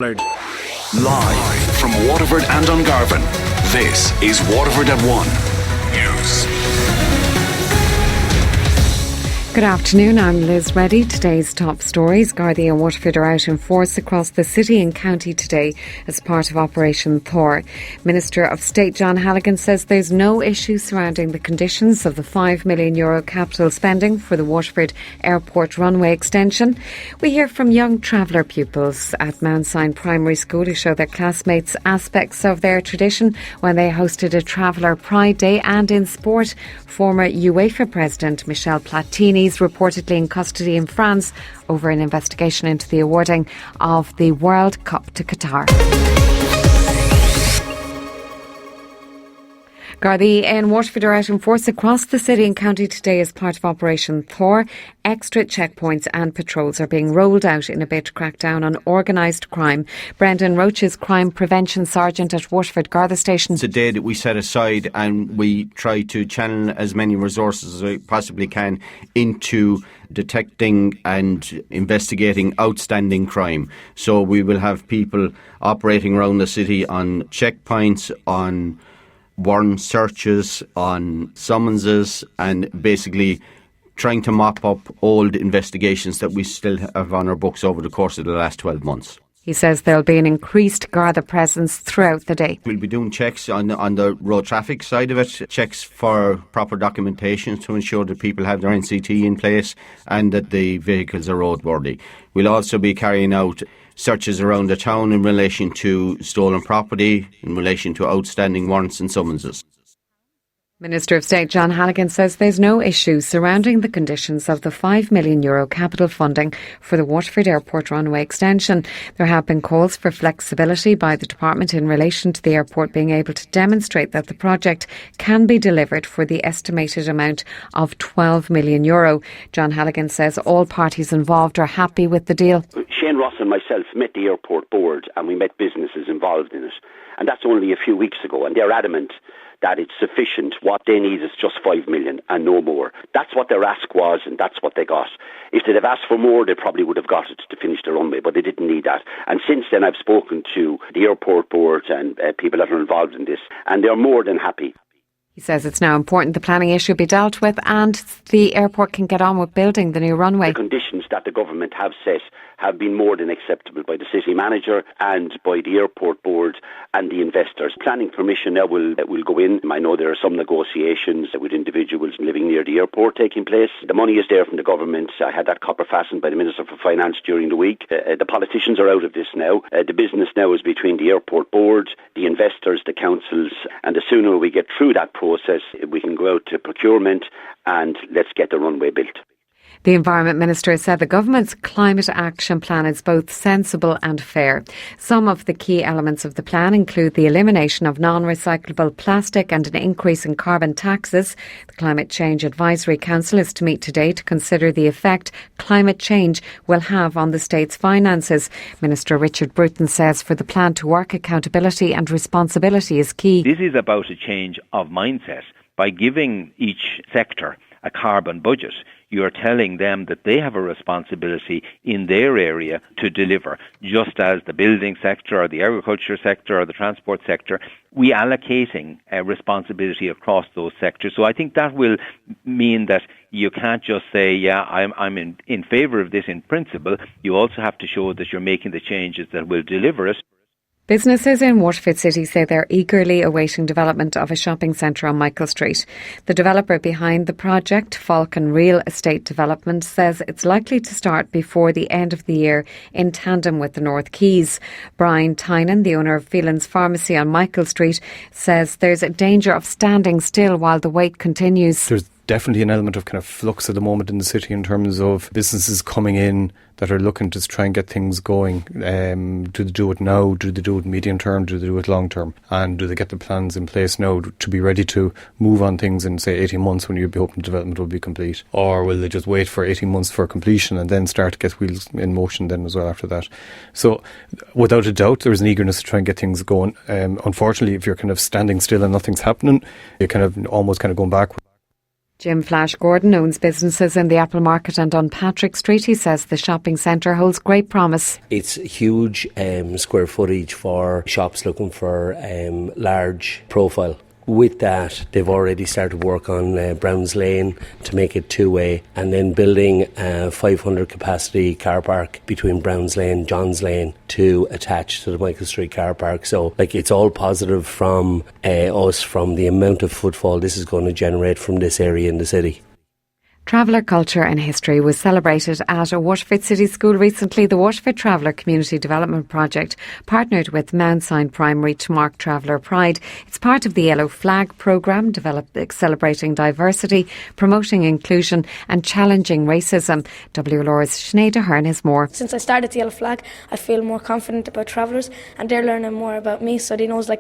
Live from Waterford and Dungarvan, this is Waterford at 1 News. Good afternoon, I'm Liz Reddy. Today's top stories. Gardaí and Waterford are out in force across the city and county today as part of Operation Thor. Minister of State John Halligan says there's no issue surrounding the conditions of the €5 million capital spending for the Waterford Airport runway extension. We hear from young traveller pupils at Mount Sinai Primary School who show their classmates aspects of their tradition when they hosted a Traveller Pride Day. And in sport, former UEFA President Michel Platini is reportedly in custody in France over an investigation into the awarding of the World Cup to Qatar. Gardaí and Waterford are out in force across the city and county today as part of Operation Thor. Extra checkpoints and patrols are being rolled out in a bid to crack down on organised crime. Brendan Roach is Crime Prevention Sergeant at Waterford Garda Station. It's a day that we set aside and we try to channel as many resources as we possibly can into detecting and investigating outstanding crime. So we will have people operating around the city on checkpoints, on warrant searches, on summonses, and basically trying to mop up old investigations that we still have on our books over the course of the last 12 months. He says there'll be an increased Garda presence throughout the day. We'll be doing checks on the road traffic side of it, checks for proper documentation to ensure that people have their NCT in place and that the vehicles are roadworthy. We'll also be carrying out searches around the town in relation to stolen property, in relation to outstanding warrants and summonses. Minister of State John Halligan says there's no issue surrounding the conditions of the €5 million capital funding for the Waterford Airport runway extension. There have been calls for flexibility by the department in relation to the airport being able to demonstrate that the project can be delivered for the estimated amount of €12 million. John Halligan says all parties involved are happy with the deal. Shane Ross and myself met the airport board and we met businesses involved in it. And that's only a few weeks ago, and they're adamant that it's sufficient. What they need is just €5 million and no more. That's what their ask was, and that's what they got. If they'd have asked for more, they probably would have got it to finish the runway, but they didn't need that. And since then, I've spoken to the airport board and people that are involved in this, and they're more than happy. He says it's now important the planning issue be dealt with and the airport can get on with building the new runway. The conditions that the government have set have been more than acceptable by the city manager and by the airport board and the investors. Planning permission now will go in. I know there are some negotiations with individuals living near the airport taking place. The money is there from the government. I had that copper fastened by the Minister for Finance during the week. The politicians are out of this now. The business now is between the airport board, the investors, the councils, and the sooner we get through that process, we can go out to procurement and let's get the runway built. The Environment Minister said the government's climate action plan is both sensible and fair. Some of the key elements of the plan include the elimination of non-recyclable plastic and an increase in carbon taxes. The Climate Change Advisory Council is to meet today to consider the effect climate change will have on the state's finances. Minister Richard Bruton says for the plan to work, accountability and responsibility is key. This is about a change of mindset. By giving each sector a carbon budget, you are telling them that they have a responsibility in their area to deliver, just as the building sector or the agriculture sector or the transport sector, we allocating a responsibility across those sectors. So I think that will mean that you can't just say, yeah, I'm in favour of this in principle. You also have to show that you're making the changes that will deliver it. Businesses in Waterford City say they're eagerly awaiting development of a shopping centre on Michael Street. The developer behind the project, Falcon Real Estate Development, says it's likely to start before the end of the year in tandem with the North Quays. Brian Tynan, the owner of Phelan's Pharmacy on Michael Street, says there's a danger of standing still while the wait continues. There's definitely an element of kind of flux at the moment in the city in terms of businesses coming in that are looking to try and get things going. Do they do it now? Do they do it medium term? Do they do it long term? And do they get the plans in place now to be ready to move on things in, say, 18 months when you'd be hoping development will be complete? Or will they just wait for 18 months for completion and then start to get wheels in motion then as well after that? So without a doubt, there's an eagerness to try and get things going. Unfortunately, if you're kind of standing still and nothing's happening, you're kind of almost kind of going backwards. Jim Flash Gordon owns businesses in the Apple Market and on Patrick Street. He says the shopping centre holds great promise. It's huge square footage for shops looking for large profile. With that, they've already started work on Browns Lane to make it two-way, and then building a 500 capacity car park between Browns Lane, Johns Lane to attach to the Michael Street car park. So it's all positive from us, from the amount of footfall this is going to generate from this area in the city. Traveller culture and history was celebrated at a Waterford City School recently. The Waterford Traveller Community Development Project partnered with Mount Sion Primary to mark Traveller Pride. It's part of the Yellow Flag programme, celebrating diversity, promoting inclusion and challenging racism. WLR's Sinead Ahern has more. Since I started the Yellow Flag, I feel more confident about travellers, and they're learning more about me, so they knows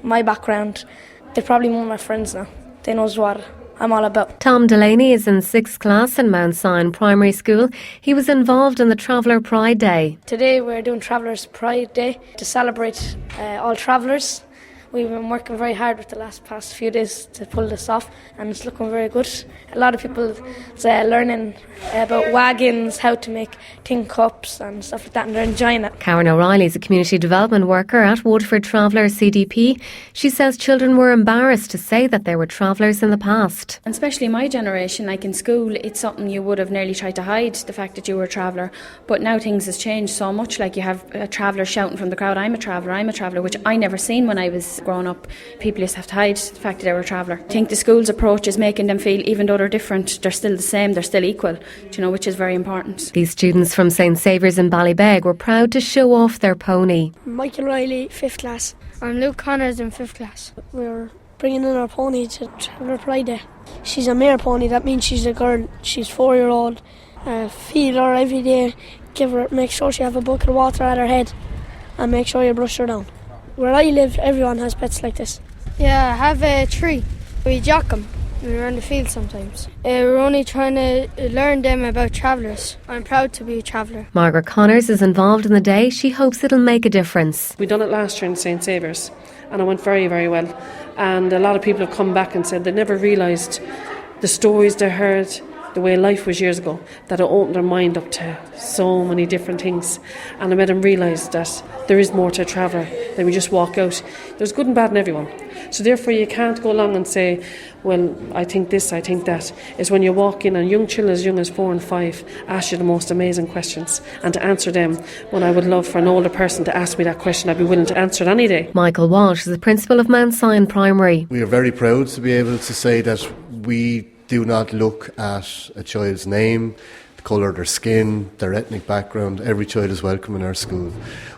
my background. They're probably more my friends now. They knows what I'm all about. Tom Delaney is in 6th class in Mount Sion Primary School. He was involved in the Traveller Pride Day. Today we're doing Travellers Pride Day to celebrate all travellers. We've been working very hard with the past few days to pull this off, and it's looking very good. A lot of people learning about wagons, how to make tin cups and stuff like that, and they're enjoying it. Karen O'Reilly is a community development worker at Waterford Traveller CDP. She says children were embarrassed to say that they were travellers in the past. And especially my generation, like in school, it's something you would have nearly tried to hide, the fact that you were a traveller. But now things has changed so much. Like you have a traveller shouting from the crowd, I'm a traveller, which I never seen when I was growing up. People used to have to hide the fact that they were a traveller. I think the school's approach is making them feel, even though they're different, they're still the same, they're still equal, which is very important. These students from St Saviour's in Ballybeg were proud to show off their pony. Michael Riley, 5th class. I'm Luke Connors in 5th class. We're bringing in our pony to Traveller Pride Day. She's a mare pony, that means she's a girl. She's 4-year-old. Feed her every day, make sure she have a bucket of water at her head, and make sure you brush her down. Where I live, everyone has pets like this. Yeah, I have a tree. We jock them. We're around the field sometimes. We're only trying to learn them about travellers. I'm proud to be a traveller. Margaret Connors is involved in the day. She hopes it'll make a difference. We done it last year in St Saviour's, and it went very, very well. And a lot of people have come back and said they never realised the stories they heard, the way life was years ago, that it opened their mind up to so many different things, and it made them realise that there is more to a traveller than we just walk out. There's good and bad in everyone, so therefore you can't go along and say, well, I think this, I think that. It's when you walk in and young children as young as 4 and 5 ask you the most amazing questions, and to answer them, when I would love for an older person to ask me that question, I'd be willing to answer it any day. Michael Walsh is the principal of Mount Sion Primary. We are very proud to be able to say that we do not look at a child's name, the colour of their skin, their ethnic background. Every child is welcome in our school.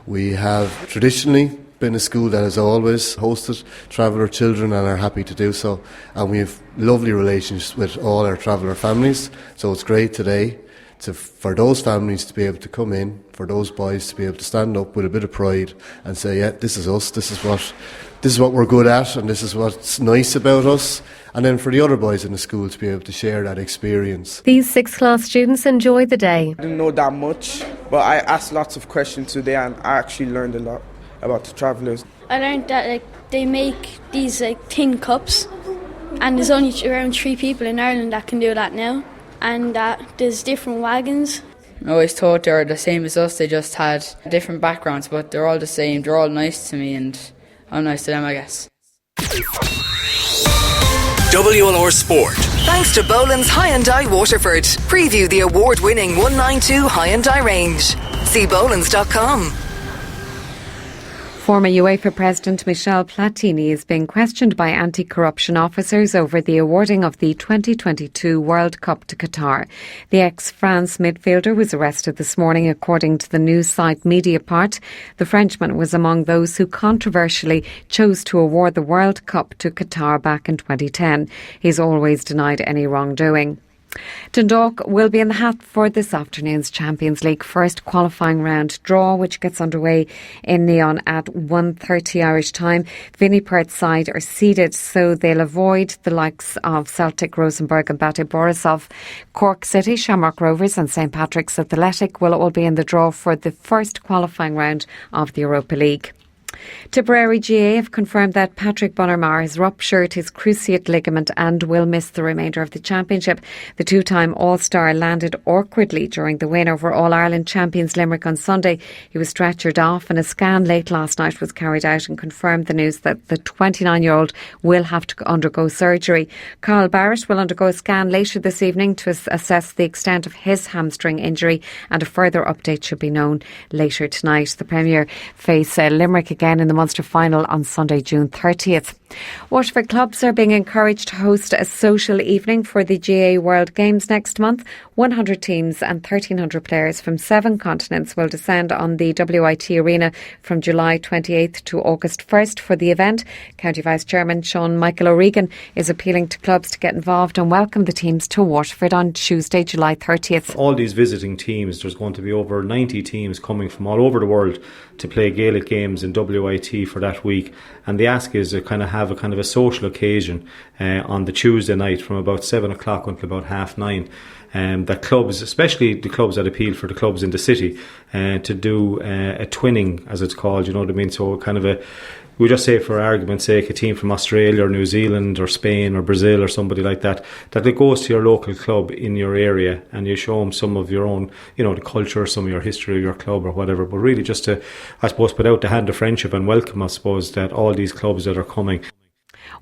We have traditionally been a school that has always hosted traveller children and are happy to do so. And we have lovely relations with all our traveller families. So it's great today for those families to be able to come in, for those boys to be able to stand up with a bit of pride and say, yeah, this is us, this is what we're good at, and this is what's nice about us. And then for the other boys in the school to be able to share that experience. These 6th class students enjoyed the day. I didn't know that much, but I asked lots of questions today, and I actually learned a lot about the travellers. I learned that they make these tin cups, and there's only around 3 people in Ireland that can do that now, and that there's different wagons. I always thought they were the same as us, they just had different backgrounds, but they're all the same, they're all nice to me, and I'm nice to them, I guess. WLR Sport. Thanks to Boland's Hyundai Waterford. Preview the award-winning 192 Hyundai range. See bolands.com. Former UEFA President Michel Platini is being questioned by anti-corruption officers over the awarding of the 2022 World Cup to Qatar. The ex-France midfielder was arrested this morning, according to the news site Mediapart. The Frenchman was among those who controversially chose to award the World Cup to Qatar back in 2010. He's always denied any wrongdoing. Dundalk will be in the hat for this afternoon's Champions League first qualifying round draw, which gets underway in Neon at 1:30 Irish time. Vinnie Perth's side are seeded, so they'll avoid the likes of Celtic, Rosenborg and Bate Borisov. Cork City, Shamrock Rovers and St Patrick's Athletic will all be in the draw for the first qualifying round of the Europa League. Tipperary GA have confirmed that Patrick Bonner-Maher has ruptured his cruciate ligament and will miss the remainder of the championship. The two-time All-Star landed awkwardly during the win over All-Ireland champions Limerick on Sunday. He was stretchered off and a scan late last night was carried out and confirmed the news that the 29-year-old will have to undergo surgery. Carl Barrett will undergo a scan later this evening to assess the extent of his hamstring injury, and a further update should be known later tonight. The Premier face Limerick again in the Munster final on Sunday, June 30th. Waterford clubs are being encouraged to host a social evening for the GA World Games next month. 100 teams and 1,300 players from 7 continents will descend on the WIT Arena from July 28th to August 1st for the event. County Vice Chairman Sean Michael O'Regan is appealing to clubs to get involved and welcome the teams to Waterford on Tuesday, July 30th. All these visiting teams, there's going to be over 90 teams coming from all over the world to play Gaelic games in WIT for that week, and the ask is to kind of have a social occasion on the Tuesday night from about 7 o'clock until about 9:30. That clubs, especially the clubs that appeal for the clubs in the city, to do a twinning, as it's called, you know what I mean? So kind of we just say, for argument's sake, a team from Australia or New Zealand or Spain or Brazil or somebody like that it goes to your local club in your area and you show them some of your own, you know, the culture, some of your history of your club or whatever, but really just to, I suppose, put out the hand of friendship and welcome, I suppose, that all these clubs that are coming.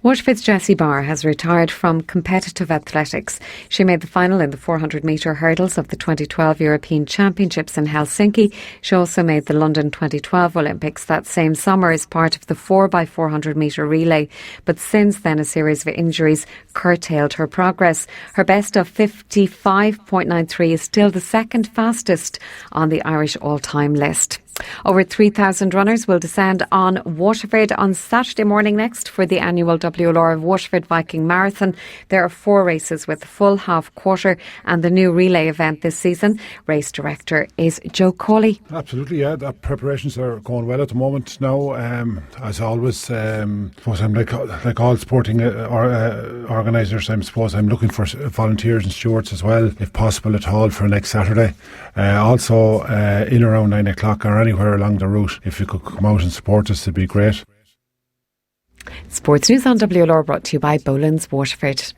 Waterford's Jessie Barr has retired from competitive athletics. She made the final in the 400-metre hurdles of the 2012 European Championships in Helsinki. She also made the London 2012 Olympics that same summer as part of the 4x400-metre relay. But since then, a series of injuries curtailed her progress. Her best of 55.93 is still the second fastest on the Irish all-time list. Over 3,000 runners will descend on Waterford on Saturday morning next for the annual WLR of Waterford Viking Marathon. There are 4 races with the full half quarter and the new relay event this season. Race director is Joe Cawley. Absolutely, yeah. The preparations are going well at the moment now. As always, I suppose I'm like all sporting organisers. I suppose I'm looking for volunteers and stewards as well, if possible at all, for next Saturday. Also, in around 9 o'clock or anywhere along the route, if you could come out and support us, it'd be great. Sports news on WLR brought to you by Boland's Waterford.